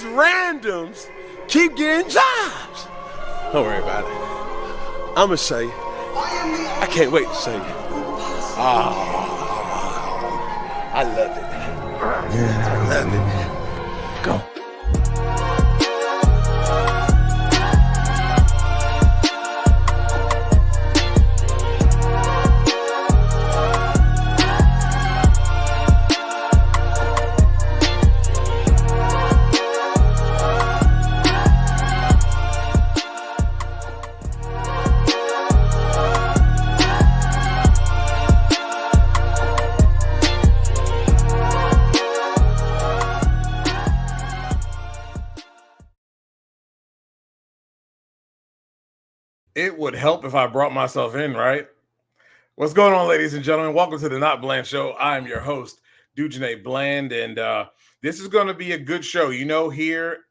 these randoms keep getting jobs. Don't worry about it. I'm going to say, I can't wait to say it. I love it. I love it. Go. It would help if I brought myself in, right? What's going on, ladies and gentlemen? Welcome to the Not Bland Show. I'm your host, Dujane Bland, and this is going to be a good show. You know, here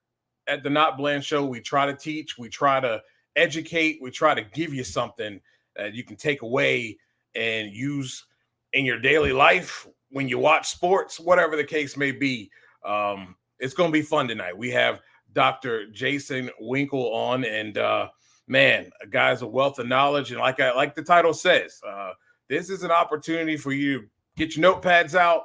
at the Not Bland Show, we try to teach, we try to educate, we try to give you something that you can take away and use in your daily life when you watch sports, whatever the case may be. It's going to be fun tonight. We have Dr. Jason Winkle on, and man, a guy's a wealth of knowledge. And like the title says, this is an opportunity for you to get your notepads out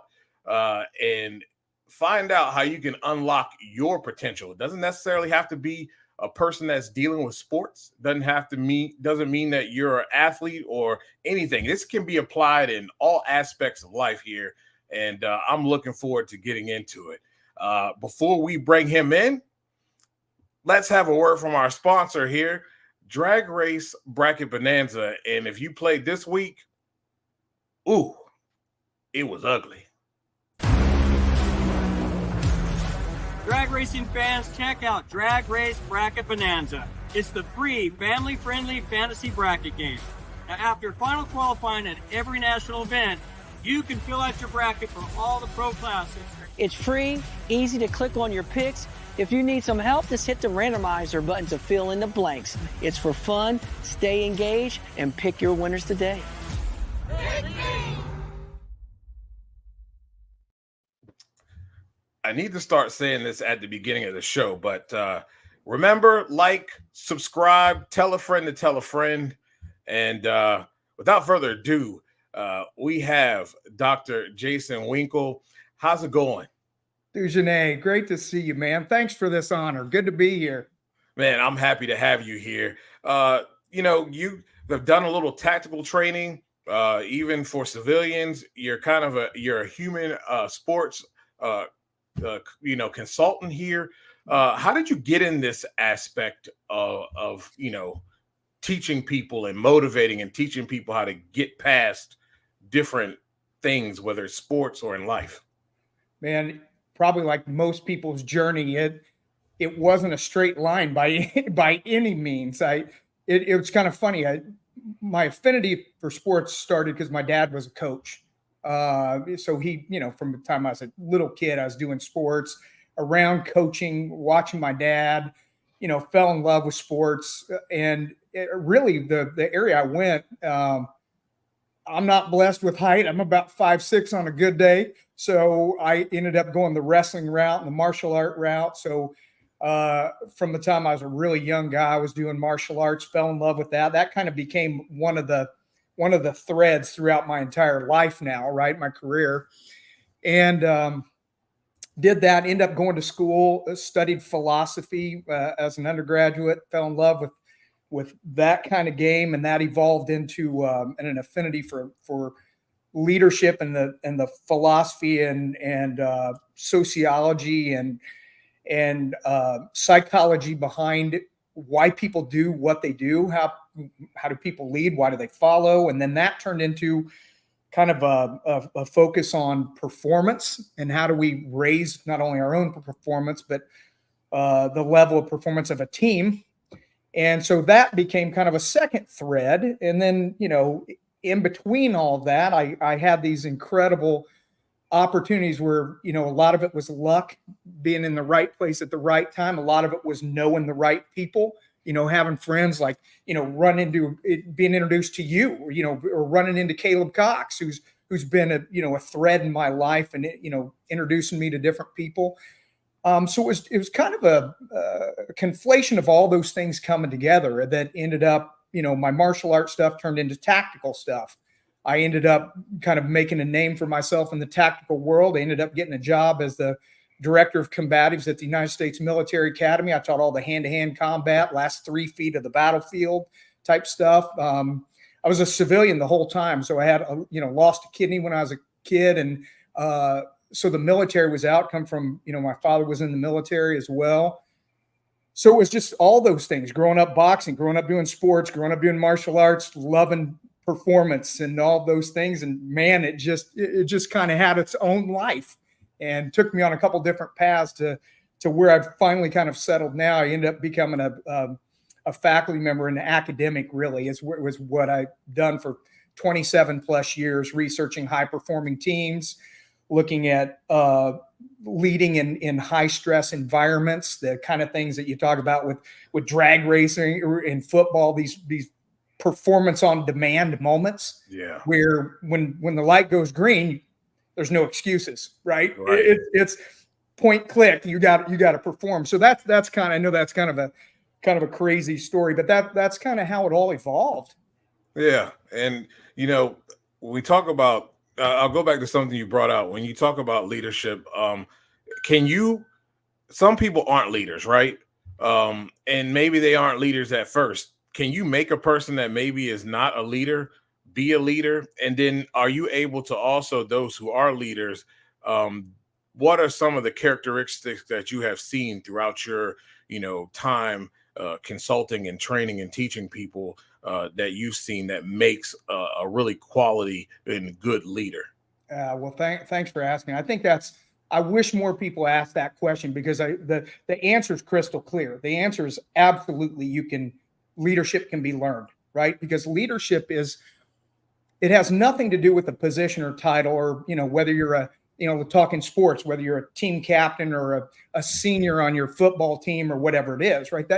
and find out how you can unlock your potential. It doesn't necessarily have to be a person that's dealing with sports. Doesn't mean that you're an athlete or anything. This can be applied in all aspects of life here. And I'm looking forward to getting into it. Before we bring him in, let's have a word from our sponsor here, Drag Race Bracket Bonanza. And if you played this week, ooh, it was ugly. Drag racing fans, check out Drag Race Bracket Bonanza. It's the free, family-friendly fantasy bracket game. Now, after final qualifying at every national event, you can fill out your bracket for all the pro classes. It's free, easy to click on your picks. If you need some help, just hit the randomizer button to fill in the blanks. It's for fun, stay engaged, and pick your winners today. I need to start saying this at the beginning of the show, but remember, like, subscribe, tell a friend to tell a friend. And without further ado, we have Dr. Jason Winkle. How's it going? Dujane, great to see you, man. Thanks for this honor. Good to be here. Man, I'm happy to have you here. You know, you have done a little tactical training, even for civilians. You're you're a human sports consultant here. How did you get in this aspect of teaching people and motivating and teaching people how to get past different things, whether it's sports or in life? Man, probably like most people's journey, it wasn't a straight line by any means. It was kind of funny. My affinity for sports started because my dad was a coach. So he, from the time I was a little kid, I was doing sports, around coaching, watching my dad, fell in love with sports. And really the area I went, I'm not blessed with height. I'm about 5'6" on a good day. So I ended up going the wrestling route and the martial art route. So from the time I was a really young guy, I was doing martial arts, fell in love with that. That kind of became one of the threads throughout my entire life now, right? My career. And did that, end up going to school, studied philosophy as an undergraduate, fell in love with that kind of game. And that evolved into an affinity for leadership and the philosophy and sociology and psychology behind why people do what they do. How do people lead? Why do they follow? And then that turned into kind of a focus on performance and how do we raise not only our own performance, but the level of performance of a team. And so that became kind of a second thread. And then, in between all of that, I had these incredible opportunities where, a lot of it was luck, being in the right place at the right time. A lot of it was knowing the right people, having friends like, run into being introduced to you, or running into Caleb Cox, who's been a thread in my life and, introducing me to different people. So it was kind of a conflation of all those things coming together that ended up, my martial arts stuff turned into tactical stuff. I ended up kind of making a name for myself in the tactical world. I ended up getting a job as the director of combatives at the United States Military Academy. I taught all the hand-to-hand combat, last 3 feet of the battlefield type stuff. I was a civilian the whole time. So I had, lost a kidney when I was a kid. And so the military was outcome from, my father was in the military as well. So it was just all those things, growing up boxing, growing up doing sports, growing up doing martial arts, loving performance and all those things. And man, it just kind of had its own life and took me on a couple different paths to where I've finally kind of settled now. I ended up becoming a faculty member and academic, really was what I've done for 27 plus years, researching high performing teams, looking at leading in high stress environments, the kind of things that you talk about with drag racing or in football, these performance on demand moments, where when the light goes green, there's no excuses, right? It's point click. You got to perform. So that's kind of, I know that's kind of a crazy story, but that's kind of how it all evolved. Yeah. And, we talk about, I'll go back to something you brought out when you talk about leadership. Some people aren't leaders, right? And maybe they aren't leaders at first. Can you make a person that maybe is not a leader be a leader? And then are you able to also, those who are leaders, what are some of the characteristics that you have seen throughout your, time consulting and training and teaching people that you've seen that makes a really quality and good leader? Well, thanks for asking. I think I wish more people asked that question, because the answer is crystal clear. The answer is absolutely leadership can be learned, right? Because leadership it has nothing to do with a position or title, or, whether you're we're talking sports, whether you're a team captain or a senior on your football team or whatever it is, right?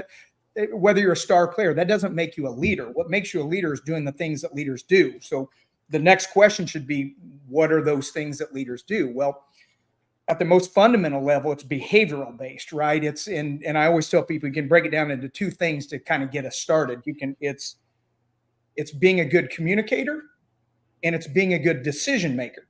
Whether you're a star player, that doesn't make you a leader. What makes you a leader is doing the things that leaders do. So the next question should be, what are those things that leaders do? Well, at the most fundamental level, it's behavioral based, right? And I always tell people, you can break it down into 2 things to kind of get us started. It's being a good communicator, and it's being a good decision maker.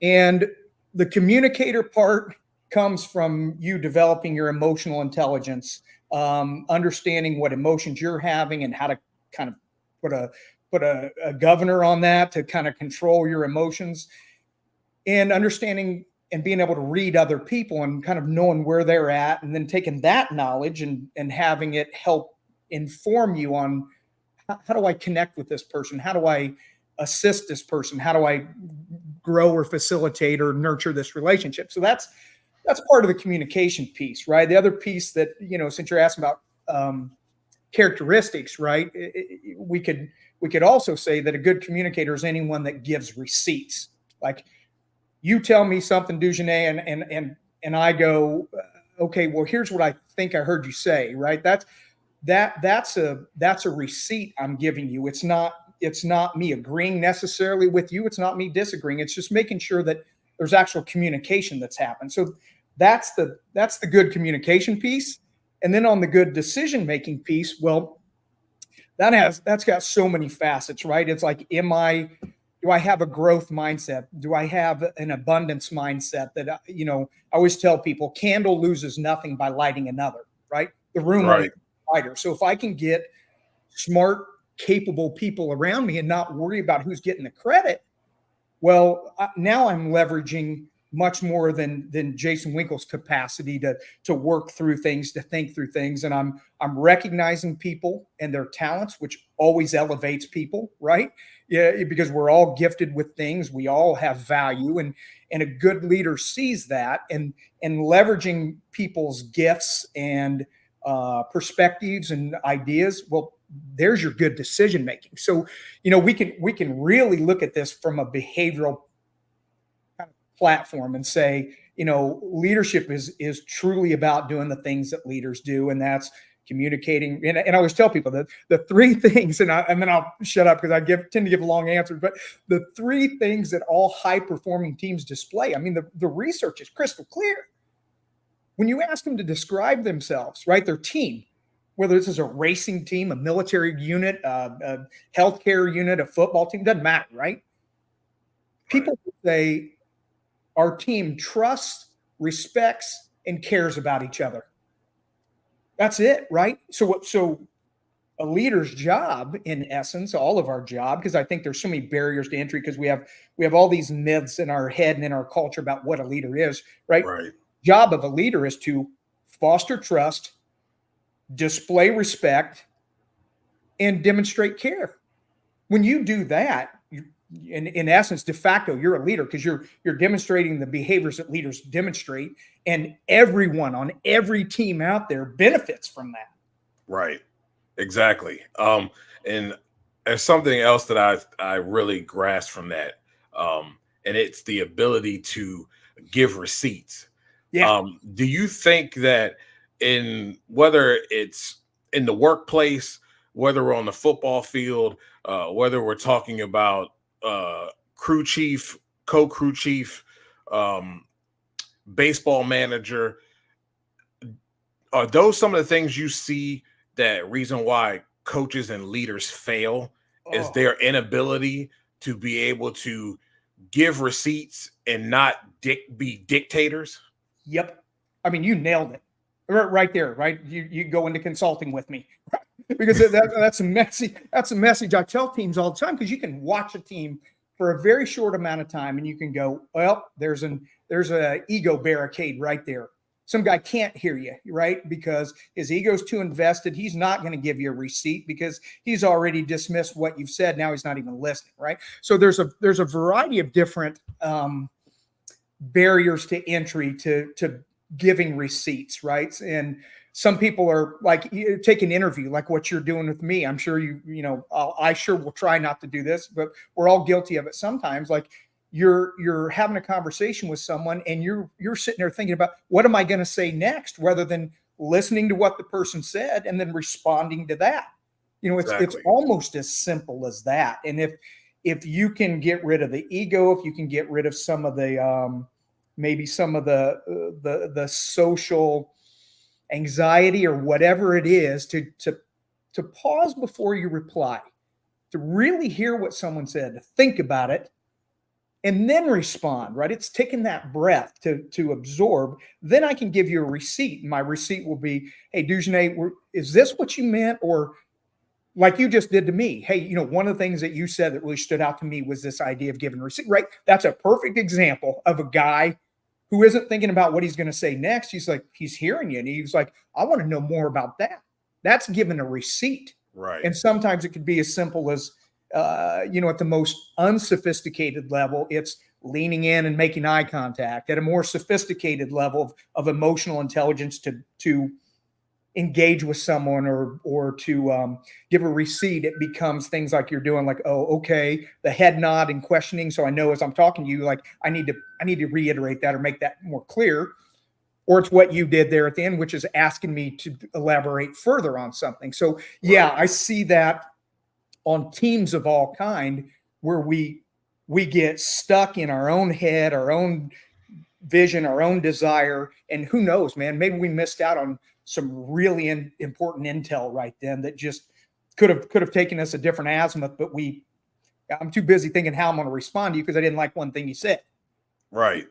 And the communicator part comes from you developing your emotional intelligence, understanding what emotions you're having and how to kind of put a governor on that to kind of control your emotions, and understanding and being able to read other people and kind of knowing where they're at, and then taking that knowledge and having it help inform you on how do I connect with this person? How do I assist this person? How do I grow or facilitate or nurture this relationship? So that's part of the communication piece, right? The other piece that, since you're asking about characteristics, right? We could also say that a good communicator is anyone that gives receipts. Like, you tell me something, Dugenet, and I go, okay, well, here's what I think I heard you say, right? That's a receipt I'm giving you. It's not me agreeing necessarily with you. It's not me disagreeing. It's just making sure that there's actual communication that's happened. So that's the good communication piece. And then on the good decision-making piece, well, that's got so many facets, right? It's like, do I have a growth mindset? Do I have an abundance mindset that, I always tell people, candle loses nothing by lighting another, right? The room is brighter. So if I can get smart, capable people around me and not worry about who's getting the credit, well, now I'm leveraging much more than Jason Winkle's capacity to work through things, to think through things. And I'm recognizing people and their talents, which always elevates people, right? Yeah, because we're all gifted with things. We all have value, and a good leader sees that, and leveraging people's gifts and perspectives and ideas. Well, there's your good decision making. So, we can really look at this from a behavioral kind of platform and say, leadership is truly about doing the things that leaders do, and that's communicating. And I always tell people that the 3 things, and then I'll shut up because I tend to give long answers, but the 3 things that all high performing teams display, I mean, the research is crystal clear. when you ask them to describe themselves, right, their team, whether this is a racing team, a military unit, a healthcare unit, a football team, doesn't matter, right? People say our team trusts, respects, and cares about each other. That's it, right? So a leader's job, in essence, all of our job, because I think there's so many barriers to entry because we have all these myths in our head and in our culture about what a leader is, right? Right. Job of a leader is to foster trust, display respect, and demonstrate care. When you do that, in essence, de facto, you're a leader because you're demonstrating the behaviors that leaders demonstrate, and everyone on every team out there benefits from that. Right. Exactly. And there's something else that I really grasped from that. And it's the ability to give receipts. Yeah. Do you think that in whether it's in the workplace, whether we're on the football field, whether we're talking about crew chief, co-crew chief, baseball manager, are those some of the things you see that reason why coaches and leaders fail is their inability to be able to give receipts and not be dictators? Yep. I mean, you nailed it right there, right? You go into consulting with me because that's a message I tell teams all the time, because you can watch a team for a very short amount of time and you can go, well, there's a ego barricade right there. Some guy can't hear you, right? Because his ego's too invested. He's not going to give you a receipt because he's already dismissed what you've said. Now he's not even listening, right? So there's a variety of different barriers to entry to giving receipts, right? And some people are like, you take an interview like what you're doing with me. I'm sure I sure will try not to do this, but we're all guilty of it sometimes. Like, you're having a conversation with someone and you're sitting there thinking about, what am I going to say next, rather than listening to what the person said and then responding to that. It's almost as simple as that. And if you can get rid of the ego, if you can get rid of some of the maybe some of the social anxiety or whatever it is, to pause before you reply, to really hear what someone said, to think about it, and then respond, right? It's taking that breath to absorb. Then I can give you a receipt. And my receipt will be, hey, Dujane, is this what you meant? Or like you just did to me, hey, one of the things that you said that really stood out to me was this idea of giving a receipt, right? That's a perfect example of a guy who isn't thinking about what he's going to say next. He's like, he's hearing you. And he's like, I want to know more about that. That's giving a receipt. Right. And sometimes it could be as simple as, at the most unsophisticated level, it's leaning in and making eye contact. At a more sophisticated level of emotional intelligence, to engage with someone or to give a receipt, it becomes things like you're doing, like, oh, okay, the head nod and questioning. So I know as I'm talking to you, like, I need to reiterate that or make that more clear. Or it's what you did there at the end, which is asking me to elaborate further on something. So yeah, I see that on teams of all kind, where we get stuck in our own head, our own vision, our own desire. And who knows, man, maybe we missed out on some really important intel right then that just could have taken us a different azimuth, but I'm too busy thinking how I'm going to respond to you because I didn't like one thing you said. Right.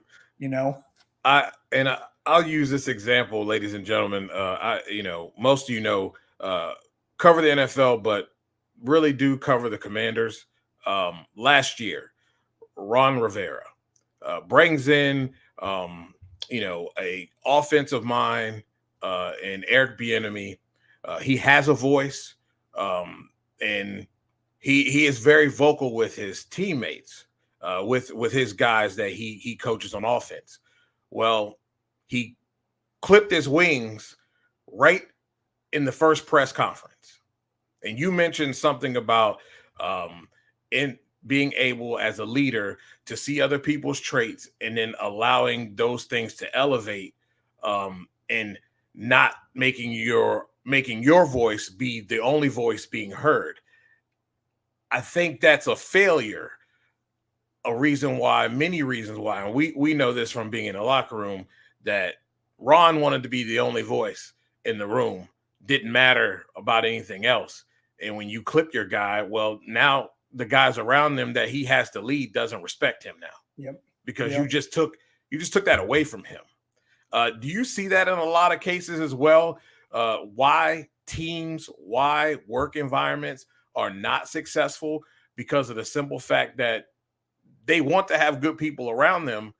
I'll use this example, ladies and gentlemen. Most of cover the NFL, but really do cover the Commanders. Last year, Ron Rivera brings in a offensive mind and Eric Bieniemy. He has a voice, and he is very vocal with his teammates, with his guys that he coaches on offense. Well, he clipped his wings right in the first press conference. And you mentioned something about in being able as a leader to see other people's traits and then allowing those things to elevate, and not making your voice be the only voice being heard. I think that's a failure. Many reasons why, and we know this from being in the locker room, that Ron wanted to be the only voice in the room, didn't matter about anything else. And when you clip your guy, well, now the guys around him that he has to lead doesn't respect him now. Yep. Because Yep. you just took that away from him. Do you see that in a lot of cases as well? Why teams, why work environments are not successful? Because of the simple fact that they want to have good people around them,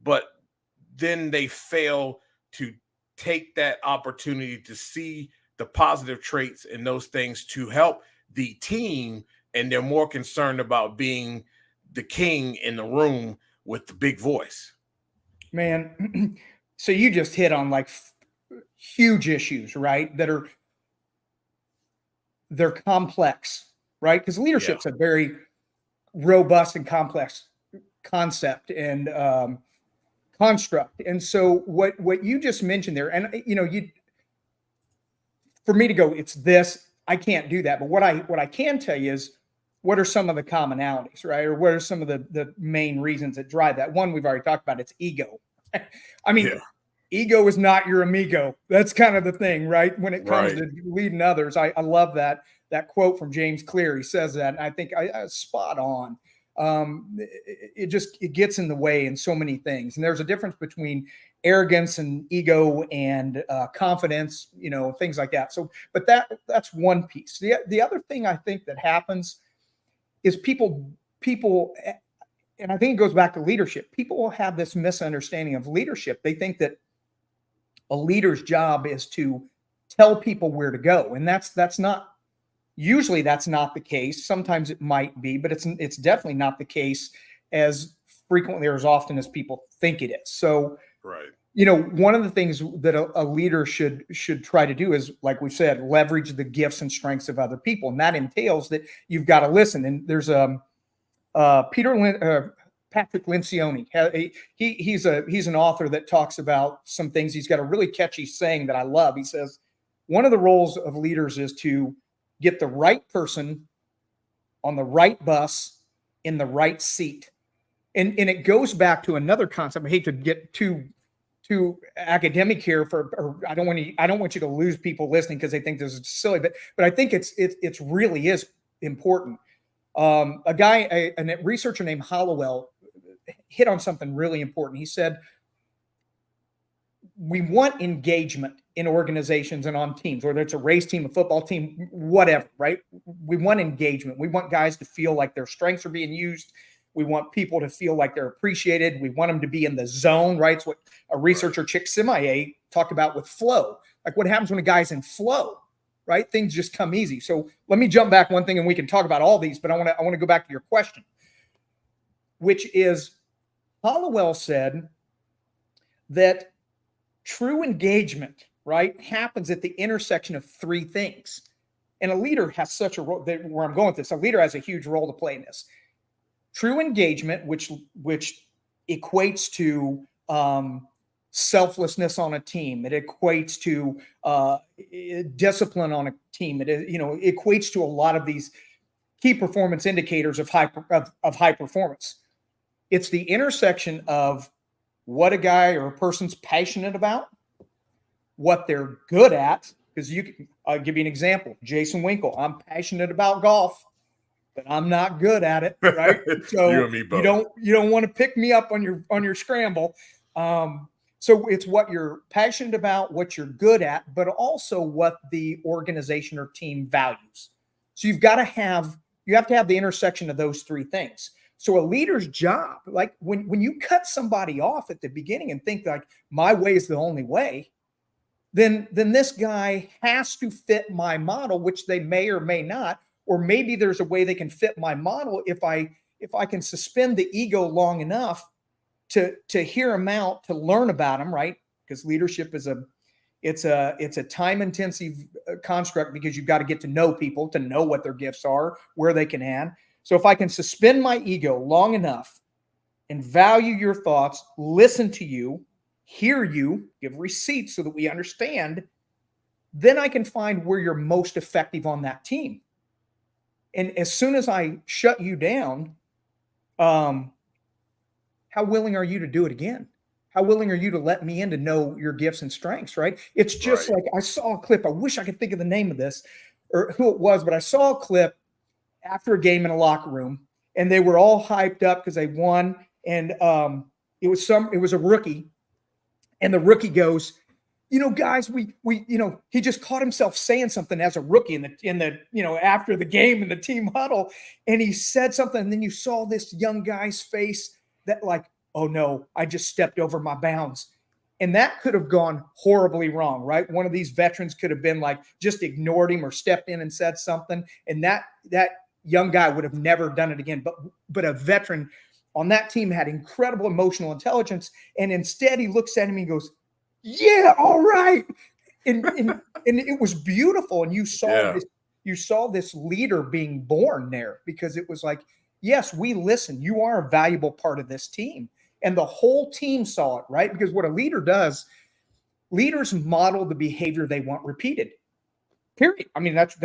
but then they fail to take that opportunity to see the positive traits in those things to help the team, and they're more concerned about being the king in the room with the big voice. Man, so you just hit on like huge issues, right? They're complex, right? Because leadership's a very robust and complex concept and construct. And so what you just mentioned there, and for me to go, it's this, I can't do that. But what I can tell you is, what are some of the commonalities, right? Or what are some of the main reasons that drive that? One, we've already talked about, it's ego. I mean, ego is not your amigo. That's kind of the thing, right? When it comes to leading others, I love that quote from James Clear. He says that, and I think I spot on. It gets in the way in so many things. And there's a difference between arrogance and ego and confidence, things like that. So, but that's one piece. The other thing I think that happens is people, and I think it goes back to leadership. People have this misunderstanding of leadership. They think that a leader's job is to tell people where to go. And that's not, usually that's not the case. Sometimes it might be, but it's definitely not the case as frequently or as often as people think it is. So, one of the things that a leader should try to do is, like we said, leverage the gifts and strengths of other people. And that entails that you've got to listen. And there's Patrick Lencioni. He's an author that talks about some things. He's got a really catchy saying that I love. He says, one of the roles of leaders is to get the right person on the right bus in the right seat. And it goes back to another concept. I hate to get too academic here I don't want you to lose people listening because they think this is silly, but I think it's really is important. A researcher named Hollowell hit on something really important. He said, we want engagement in organizations and on teams, whether it's a race team, a football team, whatever, right? We want engagement. We want guys to feel like their strengths are being used. We want people to feel like they're appreciated. We want them to be in the zone, right? It's what a researcher, Chick Simier, talked about with flow. Like, what happens when a guy's in flow, right? Things just come easy. So let me jump back one thing, and we can talk about all these, but I want to go back to your question, which is, Hollowell said that true engagement, right, happens at the intersection of three things. And a leader has such a role, where I'm going with this, a leader has a huge role to play in this. True engagement, which equates to selflessness on a team. It equates to discipline on a team. It equates to a lot of these key performance indicators of high performance. It's the intersection of what a guy or a person's passionate about, what they're good at. Because I'll give you an example. Jason Winkle, I'm passionate about golf, but I'm not good at it, right? So you and me both. You don't want to pick me up on your scramble. So it's what you're passionate about, what you're good at, but also what the organization or team values. So you have to have the intersection of those three things. So a leader's job, like when you cut somebody off at the beginning and think like my way is the only way, then this guy has to fit my model, which they may or may not. Or maybe there's a way they can fit my model if I can suspend the ego long enough to hear them out, to learn about them, right? Because leadership is a time-intensive construct, because you've got to get to know people, to know what their gifts are, where they can add. So if I can suspend my ego long enough and value your thoughts, listen to you, hear you, give receipts so that we understand, then I can find where you're most effective on that team. And as soon as I shut you down, how willing are you to do it again? how willing are you to let me in to know your gifts and strengths, right? It's just Right. like, I saw a clip. I wish I could think of the name of this or who it was, but I saw a clip after a game in a locker room, and they were all hyped up because they won. And it was a rookie, and the rookie goes, guys, we he just caught himself saying something as a rookie in the after the game in the team huddle, and he said something, and then you saw this young guy's face that like, oh no, I just stepped over my bounds. And that could have gone horribly wrong, right? One of these veterans could have been like, just ignored him or stepped in and said something, and that young guy would have never done it again. But a veteran on that team had incredible emotional intelligence, and instead he looks at him and he goes, yeah, all right. And it was beautiful. And you saw this leader being born there, because it was like, yes, we listen. You are a valuable part of this team. And the whole team saw it, right? Because what a leader does, leaders model the behavior they want repeated. Period. I mean, that's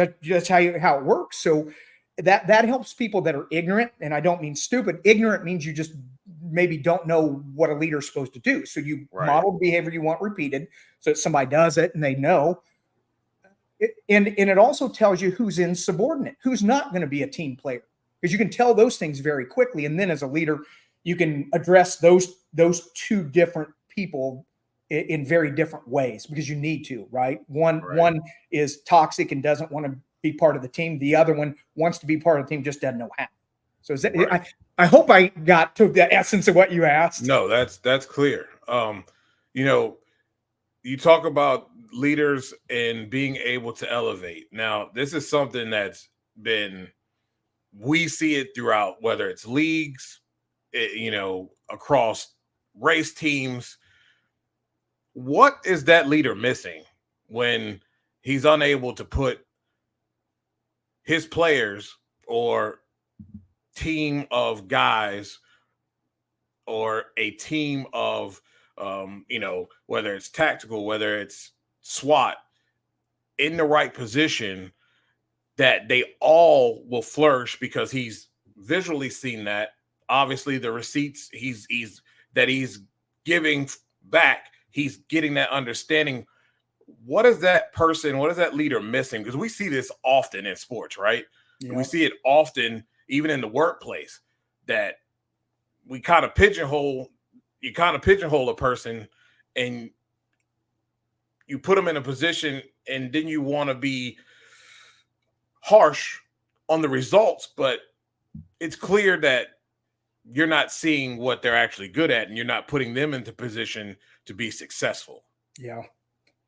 how it works. So that helps people that are ignorant. And I don't mean stupid. Ignorant means you just maybe don't know what a leader is supposed to do. So you model the behavior you want repeated, so that somebody does it and they know. And it also tells you who's insubordinate, who's not going to be a team player, because you can tell those things very quickly. And then as a leader, you can address those two different people in very different ways, because you need to, right? One is toxic and doesn't want to be part of the team. The other one wants to be part of the team, just doesn't know how. So is that, I hope I got to the essence of what you asked. No, that's clear. You talk about leaders and being able to elevate. Now, this is something we see it throughout, whether it's leagues, across race teams. What is that leader missing when he's unable to put his players or team of guys or a team of whether it's tactical, whether it's SWAT, in the right position, that they all will flourish, because he's visually seen that. Obviously the receipts he's giving back, he's getting that understanding. What is that leader missing? Because we see this often in sports, right? Yeah. We see it often even in the workplace, that you kind of pigeonhole a person, and you put them in a position, and then you want to be harsh on the results, but it's clear that you're not seeing what they're actually good at, and you're not putting them into position to be successful. Yeah.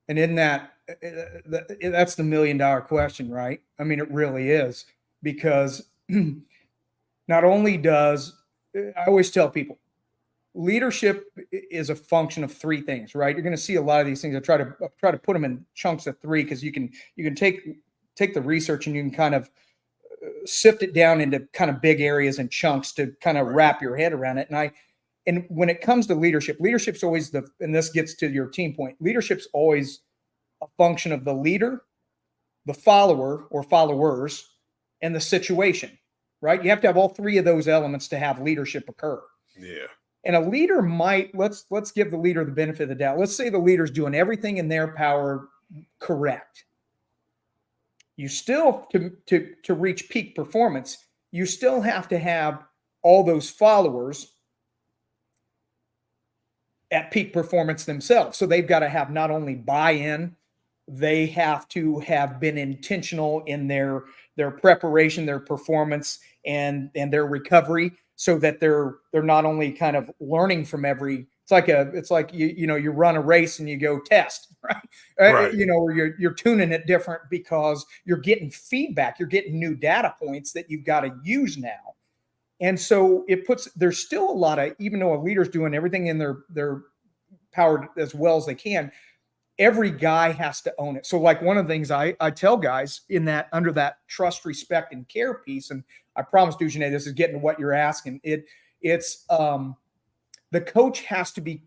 And in that's the $1 million question, right? I mean, it really is, because not only I always tell people, leadership is a function of three things, right? You're going to see a lot of these things. I try to put them in chunks of three, because you can take the research and you can kind of sift it down into kind of big areas and chunks to kind of wrap your head around it. And when it comes to leadership's always and this gets to your team point, leadership's always a function of the leader, the follower or followers, and the situation, right? You have to have all three of those elements to have leadership occur. Yeah. And a leader let's give the leader the benefit of the doubt. Let's say the leader's doing everything in their power correct. You still, to reach peak performance, you still have to have all those followers at peak performance themselves. So they've got to have not only buy-in, they have to have been intentional in their preparation, their performance, and their recovery, so that they're not only kind of learning from every. It's like you run a race and you go test, right? Right. Or you're tuning it different, because you're getting feedback, you're getting new data points that you've got to use now. And so there's still a lot of, even though a leader's doing everything in their power as well as they can, every guy has to own it. So like one of the things I tell guys in that, under that trust, respect, and care piece, and I promise, Dujanet, this is getting to what you're asking. It's the coach has to be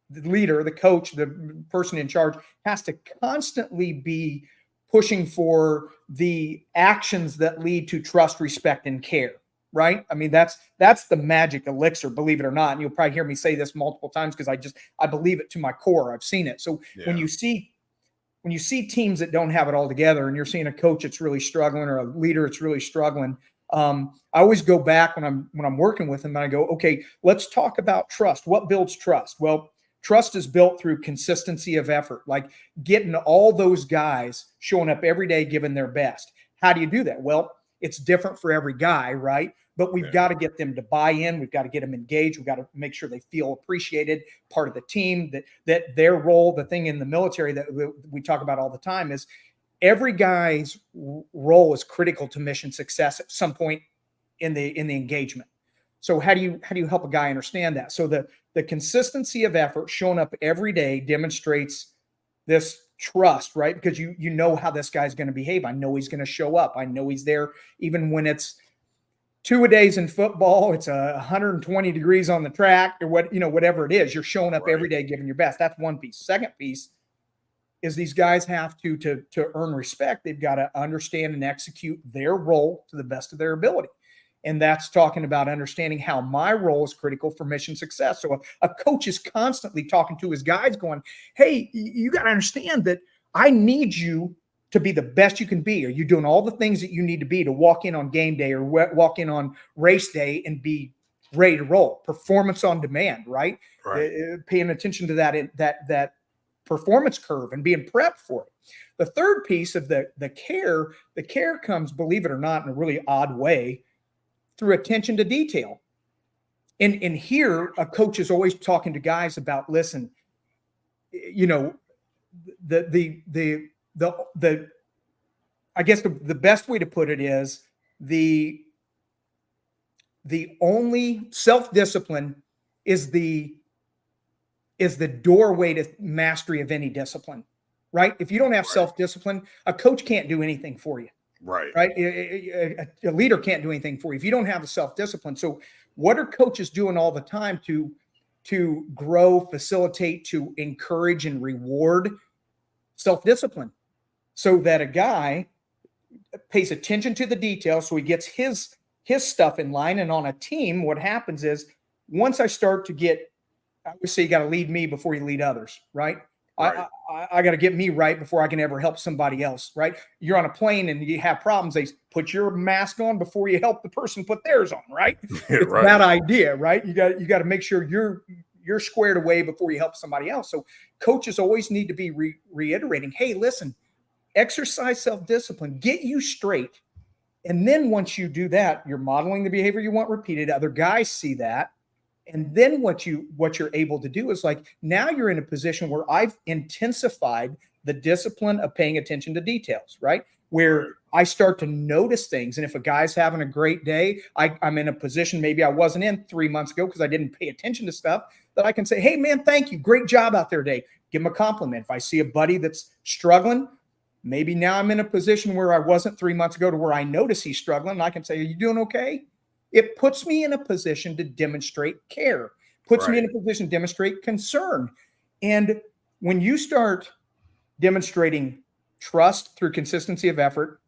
the leader, the coach, the person in charge has to constantly be pushing for the actions that lead to trust, respect, and care. right? I mean, that's the magic elixir, believe it or not. And you'll probably hear me say this multiple times because I believe it to my core. I've seen it. So when you see teams that don't have it all together, and you're seeing a coach that's really struggling or a leader that's really struggling, I always go back when I'm working with them and I go, okay, let's talk about trust. What builds trust? Well, trust is built through consistency of effort, like getting all those guys showing up every day, giving their best. How do you do that? Well, it's different for every guy, right? But we've got to get them to buy in. We've got to get them engaged. We've got to make sure they feel appreciated, part of the team, that their role, the thing in the military that we talk about all the time is every guy's role is critical to mission success at some point in the engagement. So how do you help a guy understand that? So the consistency of effort showing up every day demonstrates this trust, right? Because you know how this guy's going to behave. I know he's going to show up. I know he's there even when it's 2-a-days in football, it's 120 degrees on the track, or whatever it is. You're showing up every day, giving your best. That's one piece. Second piece is these guys have to earn respect. They've got to understand and execute their role to the best of their ability. And that's talking about understanding how my role is critical for mission success. So a coach is constantly talking to his guys going, hey, you got to understand that I need you to be the best you can be. Are you doing all the things that you need to be to walk in on game day or walk in on race day and be ready to roll? Performance on demand, right? Paying attention to that performance curve and being prepped for it. The third piece of the care comes, believe it or not, in a really odd way, through attention to detail. And here, a coach is always talking to guys about, listen, I guess the best way to put it is the only self-discipline is the doorway to mastery of any discipline, right? If you don't have self-discipline, a coach can't do anything for you. Right. A leader can't do anything for you if you don't have the self-discipline. So what are coaches doing all the time to grow, facilitate, to encourage and reward self-discipline so that a guy pays attention to the details so he gets his stuff in line? And on a team, what happens is once I start to get, I would say you got to lead me before you lead others, right? I got to get me right before I can ever help somebody else, right? You're on a plane and you have problems. They put your mask on before you help the person put theirs on, right? It's that idea, right? You got to make sure you're squared away before you help somebody else. So coaches always need to be reiterating, hey, listen, exercise self-discipline, get you straight. And then once you do that, you're modeling the behavior you want repeated. Other guys see that. And then what you're able to do is like, now you're in a position where I've intensified the discipline of paying attention to details, right? Where I start to notice things. And if a guy's having a great day, I'm in a position maybe I wasn't in 3 months ago because I didn't pay attention to stuff, that I can say, hey man, thank you. Great job out there today. Give him a compliment. If I see a buddy that's struggling, maybe now I'm in a position where I wasn't 3 months ago to where I notice he's struggling. And I can say, are you doing okay? It puts me in a position to demonstrate care, puts me in a position to demonstrate concern. And when you start demonstrating trust through consistency of effort,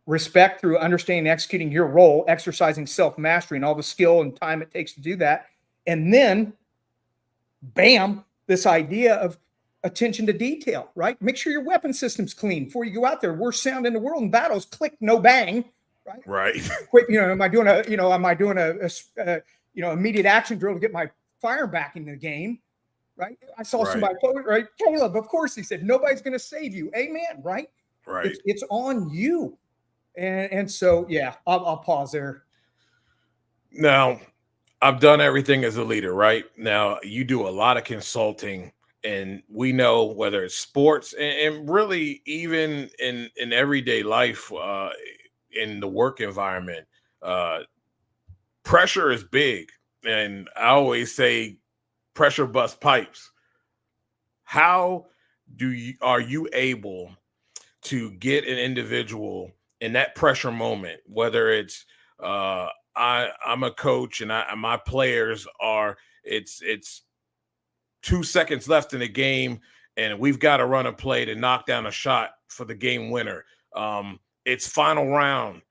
respect through understanding and executing your role, exercising self-mastery and all the skill and time it takes to do that, and then, bam, this idea of attention to detail, right? Make sure your weapon system's clean before you go out there. Worst sound in the world in battles, click, no bang. Right. Quick, am I doing a immediate action drill to get my fire back in the game? Right. I saw somebody post, right? Caleb, of course, he said, nobody's going to save you. Amen. Right. It's on you. And so, yeah, I'll pause there. Now, I've done everything as a leader, right? Now, you do a lot of consulting, and we know whether it's sports and really even in everyday life, in the work environment, pressure is big. And I always say pressure busts pipes. How are you able to get an individual in that pressure moment, whether it's I'm a coach and my players are, it's 2 seconds left in the game and we've got to run a play to knock down a shot for the game winner. It's final round.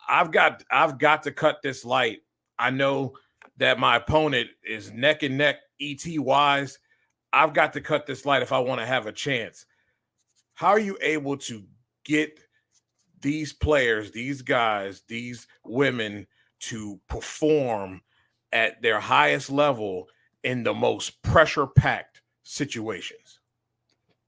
I've got to cut this light. I know that my opponent is neck and neck ET wise. I've got to cut this light if I want to have a chance. How are you able to get these players, these guys, these women to perform at their highest level in the most pressure-packed situations?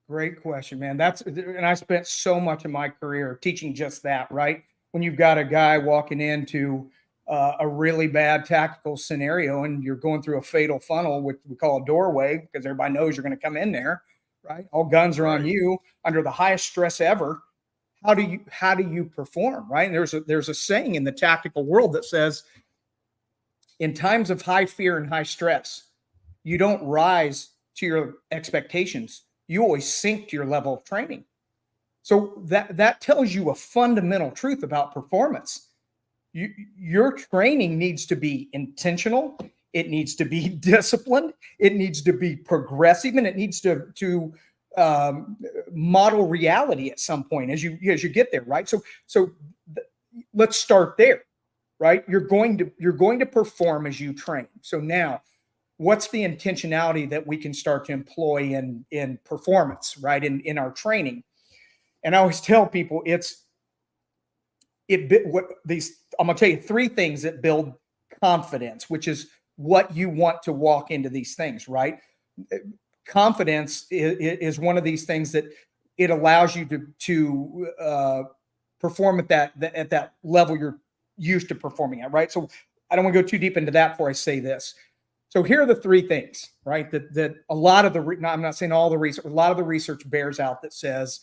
Great question, man. And I spent so much of my career teaching just that, right? When you've got a guy walking into a really bad tactical scenario and you're going through a fatal funnel, which we call a doorway, because everybody knows you're going to come in there, right? All guns are on you under the highest stress ever. How do you perform, right? And there's a saying in the tactical world that says, in times of high fear and high stress, you don't rise to your expectations. You always sink to your level of training. So that tells you a fundamental truth about performance. Your training needs to be intentional. It needs to be disciplined. It needs to be progressive, and it needs to model reality at some point as you get there, right? So let's start there, right? You're going to perform as you train. So now, what's the intentionality that we can start to employ in performance, right? In our training. And I always tell people I'm going to tell you three things that build confidence, which is what you want to walk into these things, right? Confidence is one of these things that it allows you to perform at that level you're used to performing at, right? So I don't want to go too deep into that before I say this. So here are the three things, right? That a lot of I'm not saying all the research, a lot of the research bears out that says,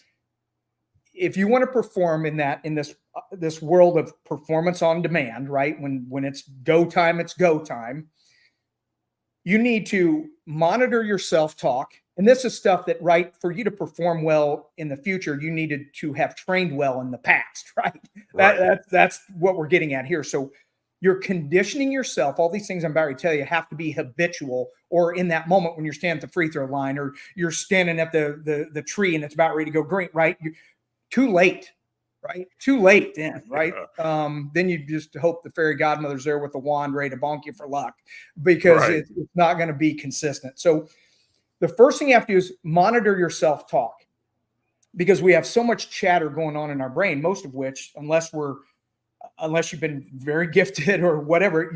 if you want to perform in this world of performance on demand, right? When it's go time, it's go time. You need to monitor your self-talk. And this is stuff that, right, for you to perform well in the future, you needed to have trained well in the past, right? That's what we're getting at here. So you're conditioning yourself. All these things I'm about to tell you have to be habitual, or in that moment when you're standing at the free throw line, or you're standing at the tree and it's about ready to go green, right? You're too late, right? Too late then, right? Then you just hope the fairy godmother's there with the wand ready to bonk you for luck, because it's not going to be consistent. So the first thing you have to do is monitor your self-talk, because we have so much chatter going on in our brain, most of which, unless you've been very gifted or whatever,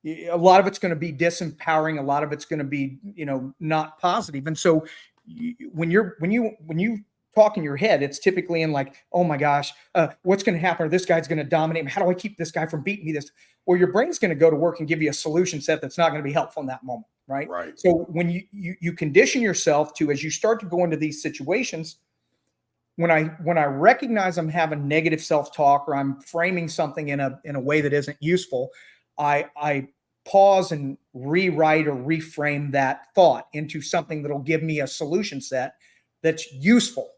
a lot of it's going to be disempowering. A lot of it's going to be, not positive. And so when you talk in your head, it's typically in like, oh my gosh, what's going to happen? Or this guy's going to dominate me. How do I keep this guy from beating me? This, well, your brain's going to go to work and give you a solution set that's not going to be helpful in that moment, right? Right. So when you condition yourself to, as you start to go into these situations, when I recognize I'm having negative self-talk, or I'm framing something in a way that isn't useful, I pause and rewrite or reframe that thought into something that'll give me a solution set that's useful.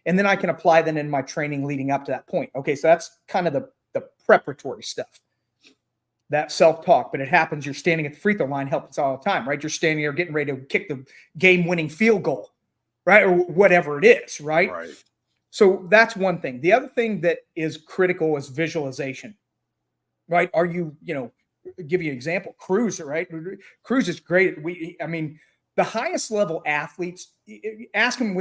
And then I can apply that in my training leading up to that point. Okay, so that's kind of the preparatory stuff, that self-talk. But it happens, you're standing at the free throw line, helps all the time, right? You're standing there getting ready to kick the game-winning field goal, right? Or whatever it is, right? Right. So that's one thing. The other thing that is critical is visualization, right? Are you, give you an example, Cruz, right? Cruz is great. The highest level athletes, ask them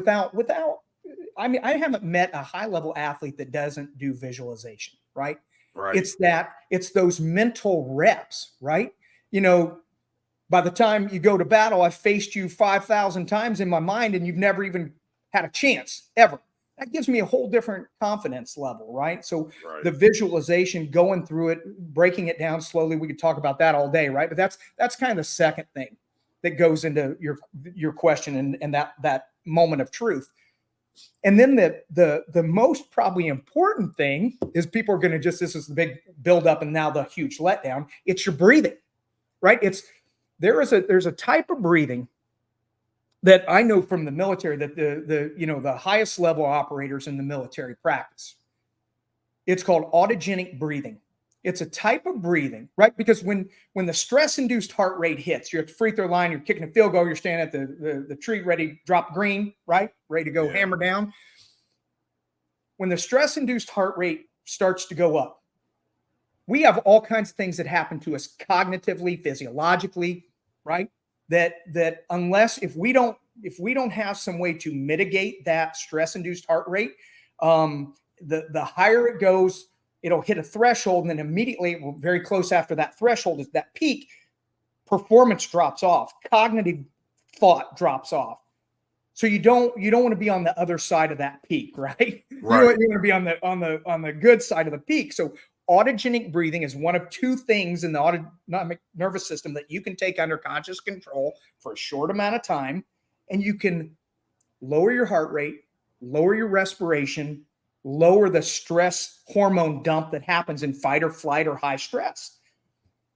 I haven't met a high level athlete that doesn't do visualization, right? Right. It's those mental reps, right? By the time you go to battle, I've faced you 5,000 times in my mind and you've never even had a chance ever. That gives me a whole different confidence level, right? So the visualization, going through it, breaking it down slowly, we could talk about that all day, right? But that's kind of the second thing that goes into your question and that moment of truth. And then the most probably important thing is people are going to this is the big buildup and now the huge letdown. It's your breathing, right? There's a type of breathing that I know from the military that the highest level operators in the military practice. It's called autogenic breathing. It's a type of breathing, right? Because when the stress-induced heart rate hits, you're at the free throw line, you're kicking a field goal, you're standing at the tree ready to drop green, right? Ready to go hammer down. When the stress-induced heart rate starts to go up. We have all kinds of things that happen to us cognitively, physiologically, right? That unless if we don't have some way to mitigate that stress-induced heart rate, the higher it goes, it'll hit a threshold, and then immediately, very close after that threshold is that peak, performance drops off, cognitive thought drops off. So you don't want to be on the other side of that peak, right? Right. You want to be on the good side of the peak. So autogenic breathing is one of two things in the autonomic nervous system that you can take under conscious control for a short amount of time, and you can lower your heart rate, lower your respiration, lower the stress hormone dump that happens in fight or flight or high stress.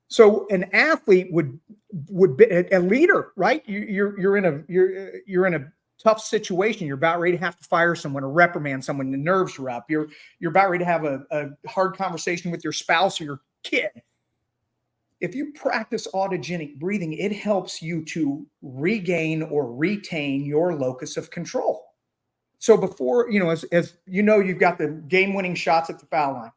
So an athlete would be a leader, right? You're in a tough situation. You're about ready to have to fire someone or reprimand someone. The nerves are up. You're about ready to have a hard conversation with your spouse or your kid. If you practice autogenic breathing, it helps you to regain or retain your locus of control. So before, as you know, you've got the game-winning shots at the foul line.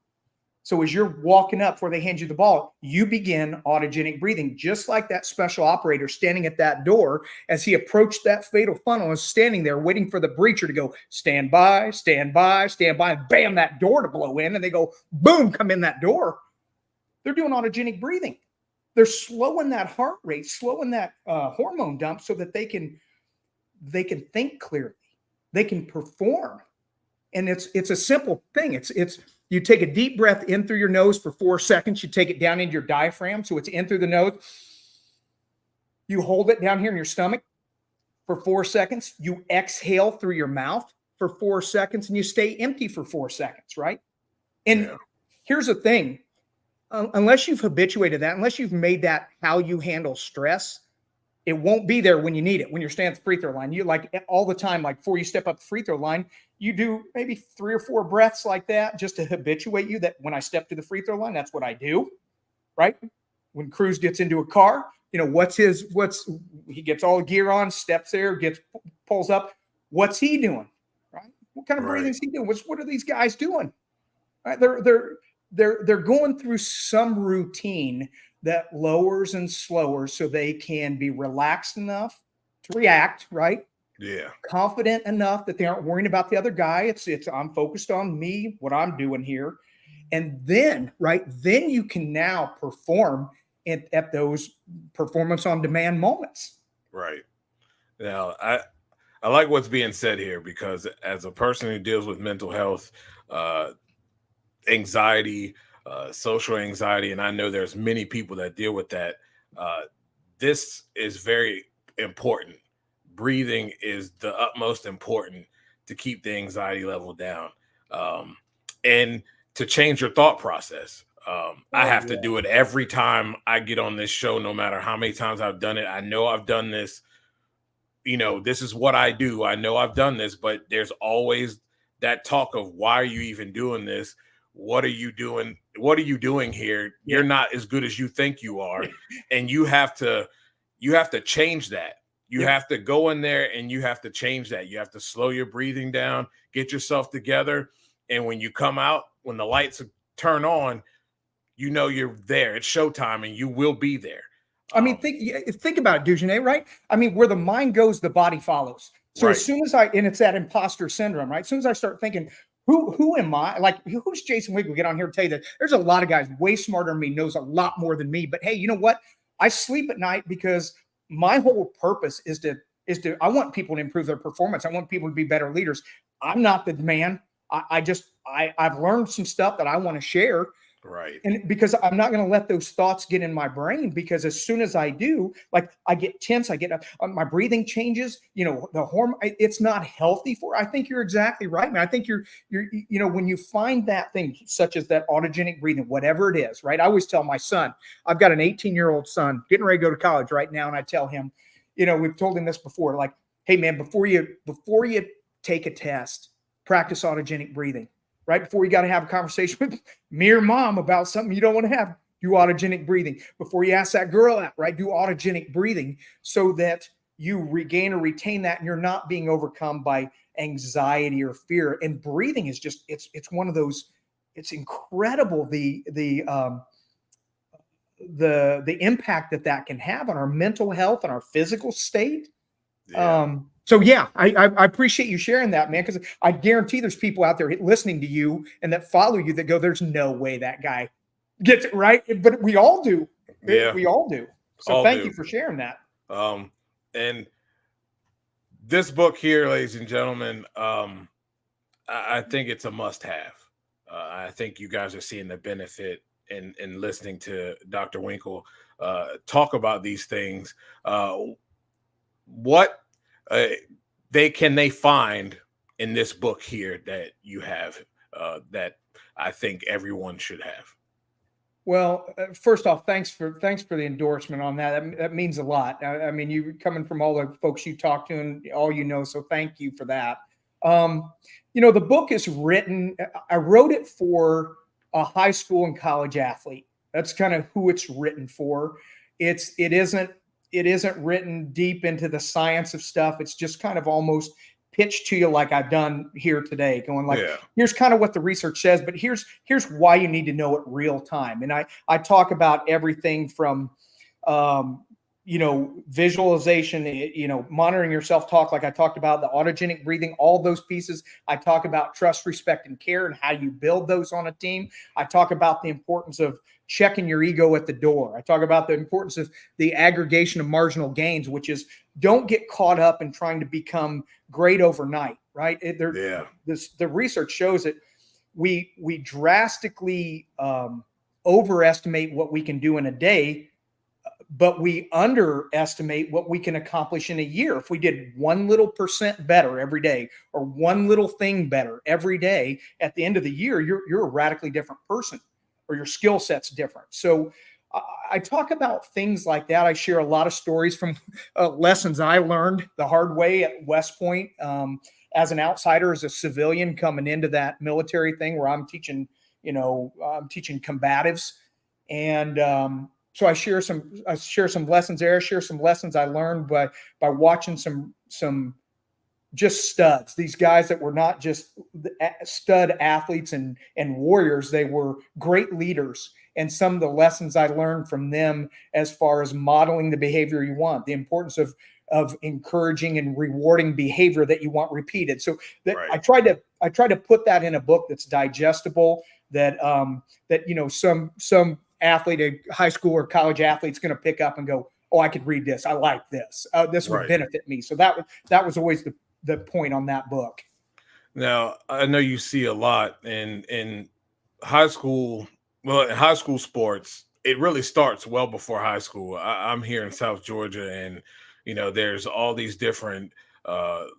So as you're walking up before they hand you the ball, you begin autogenic breathing, just like that special operator standing at that door as he approached that fatal funnel and standing there waiting for the breacher to go, stand by, stand by, stand by, and bam, that door to blow in, and they go, boom, come in that door. They're doing autogenic breathing. They're slowing that heart rate, slowing that hormone dump so that they can think clearly. They can perform. And it's a simple thing. It's you take a deep breath in through your nose for 4 seconds. You take it down into your diaphragm. So it's in through the nose. You hold it down here in your stomach for 4 seconds. You exhale through your mouth for 4 seconds, and you stay empty for 4 seconds, right? And here's the thing. Unless you've habituated that, unless you've made that how you handle stress, it won't be there when you need it. When you're standing at the free throw line, you like all the time, like before you step up the free throw line, you do maybe 3 or 4 breaths like that just to habituate you that when I step to the free throw line, that's what I do, right? When Cruz gets into a car, he gets all the gear on, steps there, pulls up. What's he doing, right? What kind of breathing is he doing? What are these guys doing? Right? They're going through some routine that lowers and slows so they can be relaxed enough to react, right? Yeah. Confident enough that they aren't worrying about the other guy. It's I'm focused on me, what I'm doing here. And then, then you can now perform at those performance on demand moments. Right. Now, I like what's being said here, because as a person who deals with mental health, anxiety, social anxiety, and I know there's many people that deal with that. This is very important. Breathing is the utmost important to keep the anxiety level down, and to change your thought process. I have to do it every time I get on this show, no matter how many times I've done it. I know I've done this. This is what I do. I know I've done this, but there's always that talk of, why are you even doing this? What are you doing? What are you doing here? You're not as good as you think you are. And you have to change that. You have to go in there and you have to change that. You have to slow your breathing down, get yourself together. And when you come out, when the lights turn on, you're there. It's showtime and you will be there. I mean, think about it, Dujane, right? I mean, where the mind goes, the body follows. So as soon as and it's that imposter syndrome, right? As soon as I start thinking, who am I? Like, who's Jason Winkle? Get on here and tell you that there's a lot of guys way smarter than me, knows a lot more than me. But hey, you know what? I sleep at night because my whole purpose is to I want people to improve their performance. I want people to be better leaders. I'm not the man. I've learned some stuff that I want to share. Right. And because I'm not going to let those thoughts get in my brain, because as soon as I do, like, I get tense, I get my breathing changes, the hormone, it's not healthy I think you're exactly right, man. I think you're when you find that thing, such as that autogenic breathing, whatever it is, right? I always tell my son, I've got an 18-year-old son getting ready to go to college right now. And I tell him, we've told him this before, like, hey man, before you take a test, practice autogenic breathing. Right before you got to have a conversation with me or mom about something you don't want to have, do autogenic breathing. Before you ask that girl out, right, do autogenic breathing so that you regain or retain that and you're not being overcome by anxiety or fear. And breathing is just, it's one of those it's incredible the impact that can have on our mental health and our physical state. Yeah. So yeah, I appreciate you sharing that, man, because I guarantee there's people out there listening to you and that follow you that go, there's no way that guy gets it right. But we all do. Yeah. We all do. So thank you for sharing that. And this book here, ladies and gentlemen, I think it's a must-have. I think you guys are seeing the benefit in listening to Dr. Winkle talk about these things. What they find in this book here that you have that I think everyone should have? Well, first off, thanks for the endorsement on that. That means a lot. I mean, you coming from all the folks you talk to and all you know, so thank you for that. The book is written. I wrote it for a high school and college athlete. That's kind of who it's written for. It isn't written deep into the science of stuff. It's just kind of almost pitched to you like I've done here today, going like, here's kind of what the research says, but here's why you need to know it real time. And I talk about everything from, visualization, monitoring your self-talk, like I talked about, the autogenic breathing, all those pieces. I talk about trust, respect, and care and how you build those on a team. I talk about the importance of checking your ego at the door. I talk about the importance of the aggregation of marginal gains, which is don't get caught up in trying to become great overnight, right? The research shows that we drastically overestimate what we can do in a day, but we underestimate what we can accomplish in a year. If we did 1 little % better every day, or one little thing better every day, at the end of the year, you're a radically different person, or your skill set's different. So I talk about things like that. I share a lot of stories from lessons I learned the hard way at West Point as an outsider, as a civilian coming into that military thing where I'm teaching combatives. And so I share some lessons there, share some lessons I learned by watching some just studs, these guys that were not just stud athletes and warriors. They were great leaders. And some of the lessons I learned from them as far as modeling the behavior you want, the importance of encouraging and rewarding behavior that you want repeated. So that I try to put that in a book that's digestible, that some athlete, a high school or college athlete's going to pick up and go, oh, I could read this. I like this. This would benefit me. So that was always the point on that book. Now, I know you see a lot in high school. Well, in high school sports, it really starts well before high school. I'm here in South Georgia, and there's all these different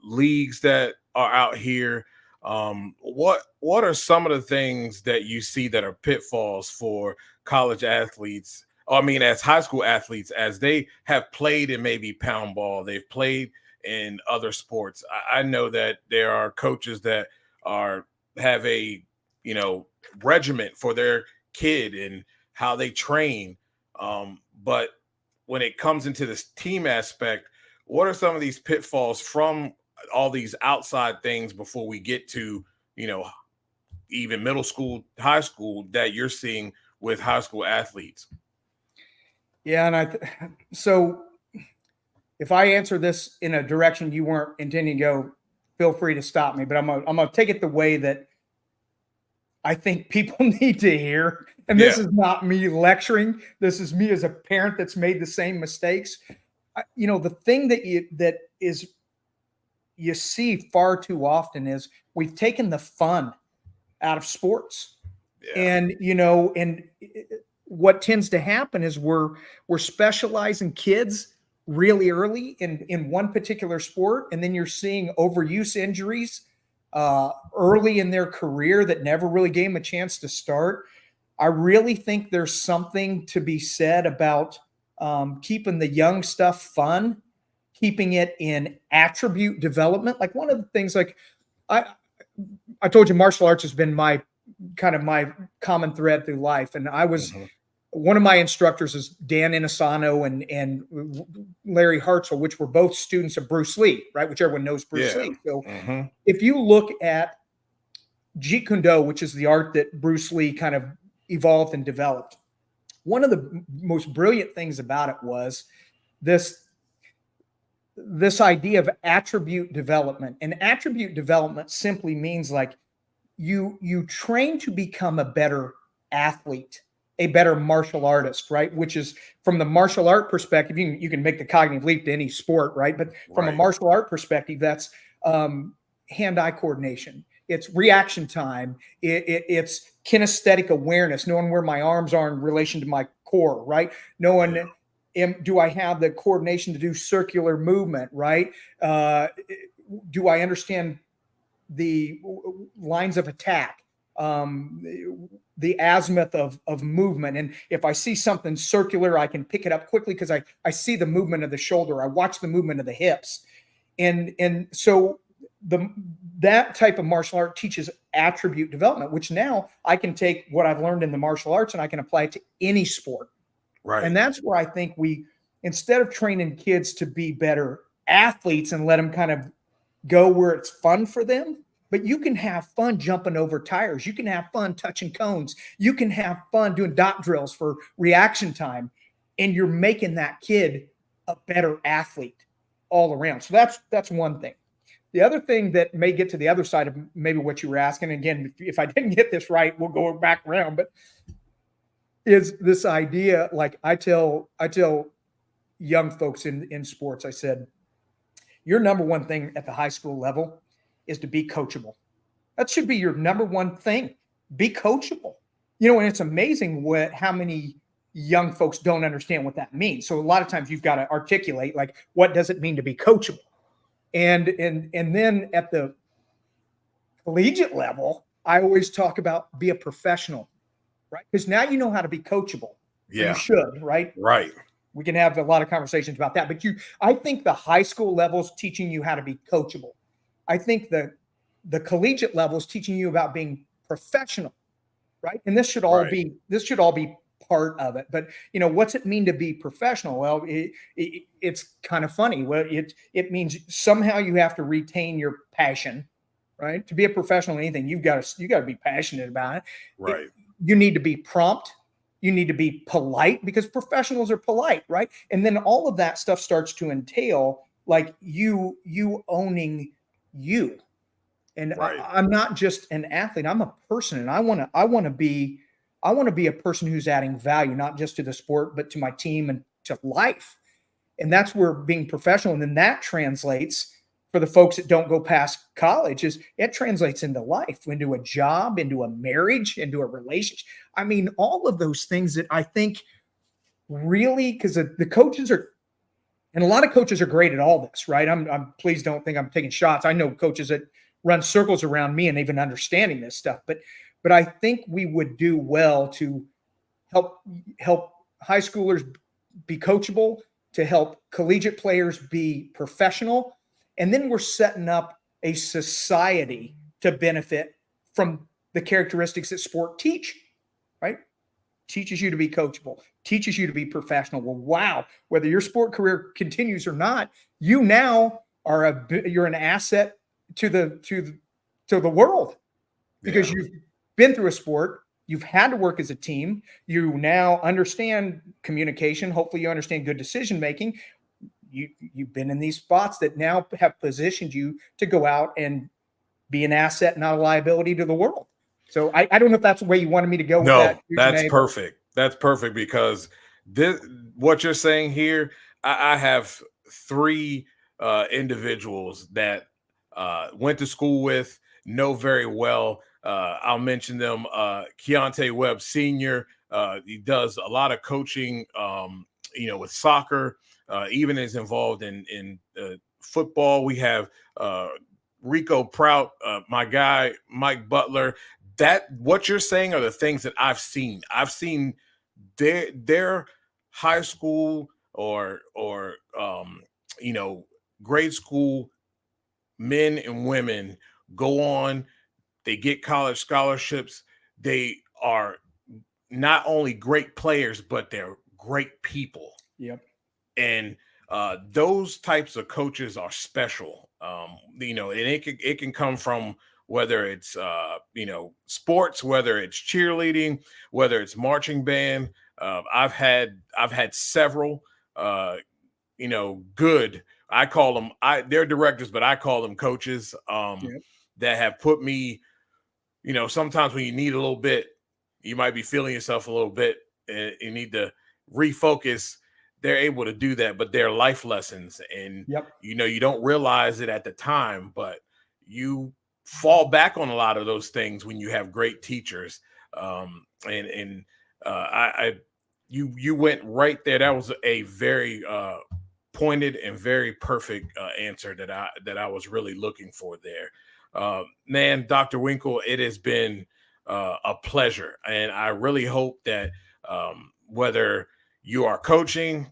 leagues that are out here. What are some of the things that you see that are pitfalls for college athletes? I mean, as high school athletes, as they have played in maybe pound ball, they've played in other sports. I know that there are coaches that have a regiment for their kid and how they train. But when it comes into this team aspect, what are some of these pitfalls from all these outside things before we get to, even middle school, high school, that you're seeing with high school athletes? Yeah. And so if I answer this in a direction you weren't intending to go, feel free to stop me, but I'm going to take it the way that I think people need to hear. And this is not me lecturing. This is me as a parent that's made the same mistakes. The thing that you see far too often is we've taken the fun out of sports. And what tends to happen is we're specializing kids really early in one particular sport, and then you're seeing overuse injuries early in their career that never really gave them a chance to start. I really think there's something to be said about keeping the young stuff fun, keeping it in attribute development. Like one of the things, like I told you, martial arts has been my common thread through life. And I was one of my instructors is Dan Inosanto and Larry Hartzell, which were both students of Bruce Lee, right? Which everyone knows Bruce Lee. So if you look at Jeet Kune Do, which is the art that Bruce Lee kind of evolved and developed. One of the most brilliant things about it was this idea of attribute development. And attribute development simply means like you train to become a better athlete, a better martial artist, right? Which is, from the martial art perspective, you can make the cognitive leap to any sport, right? But from a martial art perspective, that's hand-eye coordination. It's reaction time. It's kinesthetic awareness, knowing where my arms are in relation to my core, right? Knowing, do I have the coordination to do circular movement, right? Do I understand the lines of attack, the azimuth of movement? And if I see something circular, I can pick it up quickly because I see the movement of the shoulder. I watch the movement of the hips. And so that type of martial art teaches attribute development, which now I can take what I've learned in the martial arts and I can apply it to any sport. Right. And that's where I think instead of training kids to be better athletes and let them kind of go where it's fun for them, but you can have fun jumping over tires. You can have fun touching cones. You can have fun doing dot drills for reaction time. And you're making that kid a better athlete all around. So that's one thing. The other thing that may get to the other side of maybe what you were asking, again, if I didn't get this right, we'll go back around, but is this idea, like I tell young folks in sports, I said, your number one thing at the high school level is to be coachable. That should be your number one thing. Be coachable. And it's amazing how many young folks don't understand what that means. So a lot of times you've got to articulate, like, what does it mean to be coachable? And then at the collegiate level, I always talk about be a professional, right? Because now you know how to be coachable. Yeah. You should, right? Right. We can have a lot of conversations about that. But I think the high school level is teaching you how to be coachable. I think the collegiate level is teaching you about being professional, right? And this should all be part of it. But what's it mean to be professional? Well, it's kind of funny. Well, it means somehow you have to retain your passion, right? To be a professional in anything, you got to be passionate about it. Right. You need to be prompt. You need to be polite, because professionals are polite, right? And then all of that stuff starts to entail like you owning you. And right. I'm not just an athlete. I'm a person, and I want to be a person who's adding value, not just to the sport, but to my team and to life. And that's where being professional, and then that translates for the folks that don't go past college, it translates into life, into a job, into a marriage, into a relationship. I mean, all of those things that I think really, because the coaches are, and a lot of coaches are great at all this, right? I'm please don't think I'm taking shots. I know coaches that run circles around me and even understanding this stuff, but I think we would do well to help high schoolers be coachable, to help collegiate players be professional. And then we're setting up a society to benefit from the characteristics that sport teach, right? Teaches you to be coachable, teaches you to be professional. Well, wow, whether your sport career continues or not, you now you're an asset to the world, because you've been through a sport, you've had to work as a team, you now understand communication, hopefully you understand good decision making. You've been in these spots that now have positioned you to go out and be an asset, not a liability to the world. So I don't know if that's the way you wanted me to go with that. That's perfect. That's perfect, because what you're saying here, I have three individuals that went to school with, know very well. I'll mention them. Keontae Webb Sr., he does a lot of coaching, with soccer, even is involved in football. We have Rico Prout, my guy, Mike Butler. That what you're saying are the things that I've seen. I've seen their high school or grade school men and women go on. They get college scholarships. They are not only great players, but they're great people. Yep. And those types of coaches are special. And it can come from whether it's sports, whether it's cheerleading, whether it's marching band. I've had several good, I call them, they're directors, but I call them coaches, that have put me, sometimes when you need a little bit, you might be feeling yourself a little bit and you need to refocus. They're able to do that, but they're life lessons. And, you don't realize it at the time, but you fall back on a lot of those things when you have great teachers. You went right there. That was a very pointed and very perfect answer that I was really looking for there. Man, Dr. Winkle, it has been a pleasure. And I really hope that whether you are coaching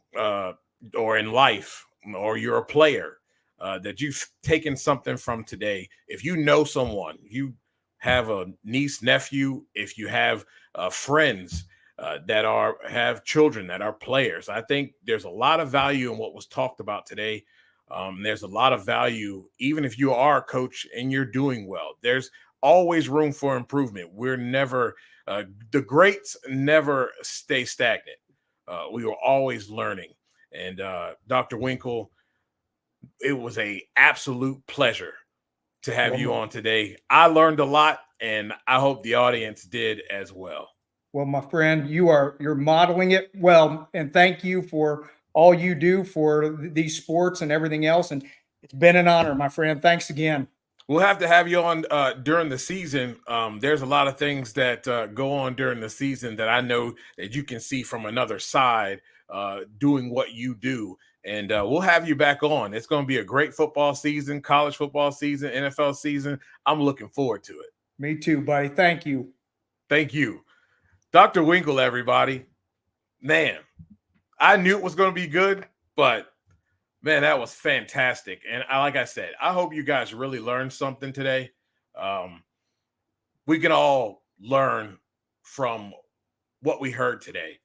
or in life, or you're a player, that you've taken something from today. If you know someone, you have a niece, nephew, if you have friends that have children that are players, I think there's a lot of value in what was talked about today. There's a lot of value, even if you are a coach and you're doing well. There's always room for improvement. We're never, the greats never stay stagnant. We were always learning. And Dr. Winkle, it was an absolute pleasure to have you on today. I learned a lot, and I hope the audience did as well. Well, my friend, you're modeling it well, and thank you for all you do for these sports and everything else. And it's been an honor, my friend. Thanks again. We'll have to have you on during the season. There's a lot of things that go on during the season that I know that you can see from another side, doing what you do. And we'll have you back on. It's going to be a great football season, college football season, NFL season. I'm looking forward to it. Me too, buddy. Thank you. Thank you. Dr. Winkle, everybody. Man, I knew it was going to be good, but man, that was fantastic. And like I said, I hope you guys really learned something today. We can all learn from what we heard today.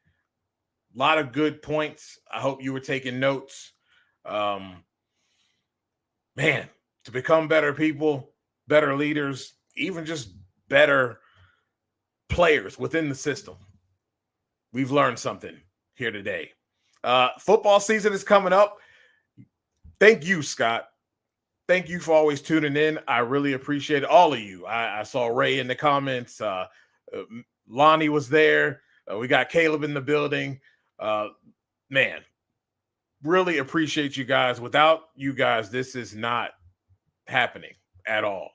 A lot of good points. I hope you were taking notes. Man, to become better people, better leaders, even just better players within the system. We've learned something here today. Football season is coming up. Thank you, Scott. Thank you for always tuning in. I really appreciate all of you. I saw Ray in the comments. Lonnie was there. We got Caleb in the building. Man, really appreciate you guys. Without you guys, this is not happening at all.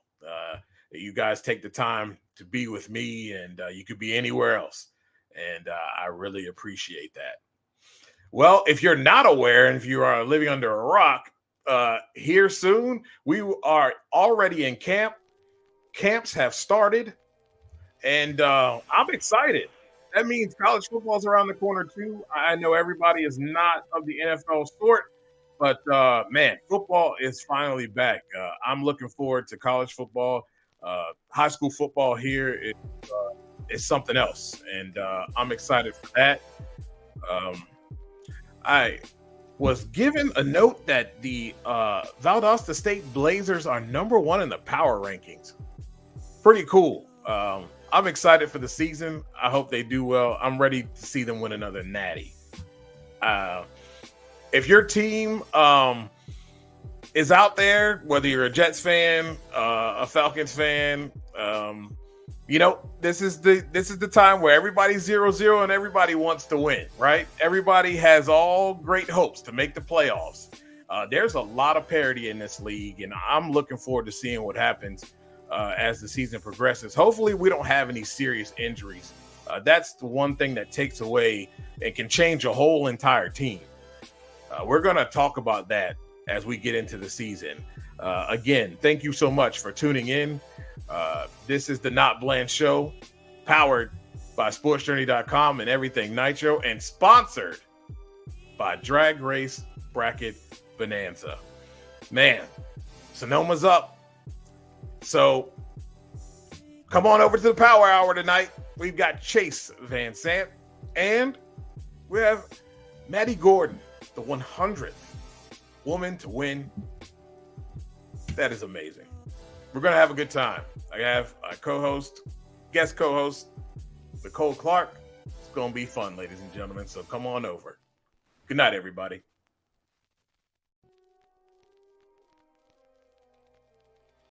You guys take the time to be with me, and you could be anywhere else. And I really appreciate that. Well, if you're not aware, and if you are living under a rock, here soon, we are already in camp. Camps have started, and I'm excited. That means college football is around the corner too. I know everybody is not of the NFL sort, but man, football is finally back. I'm looking forward to college football. High school football here is something else, and I'm excited for that. I was given a note that the Valdosta State Blazers are #1 in the power rankings. Pretty cool. I'm excited for the season. I hope they do well. I'm ready to see them win another natty. If your team is out there, whether you're a Jets fan, a Falcons fan, this is the time where everybody's 0-0 and everybody wants to win, right? Everybody has all great hopes to make the playoffs. There's a lot of parity in this league, and I'm looking forward to seeing what happens as the season progresses. Hopefully we don't have any serious injuries. That's the one thing that takes away and can change a whole entire team. We're going to talk about that as we get into the season. Again, thank you so much for tuning in. This is the Not Bland Show, powered by sportsjourney.com and Everything Nitro, and sponsored by Drag Race Bracket Bonanza. Man, Sonoma's up. So come on over to the Power Hour tonight. We've got Chase Van Sant, and we have Maddie Gordon, the 100th woman to win. That is amazing. We're going to have a good time. I have a guest co-host, Nicole Clark. It's going to be fun, ladies and gentlemen. So come on over. Good night, everybody.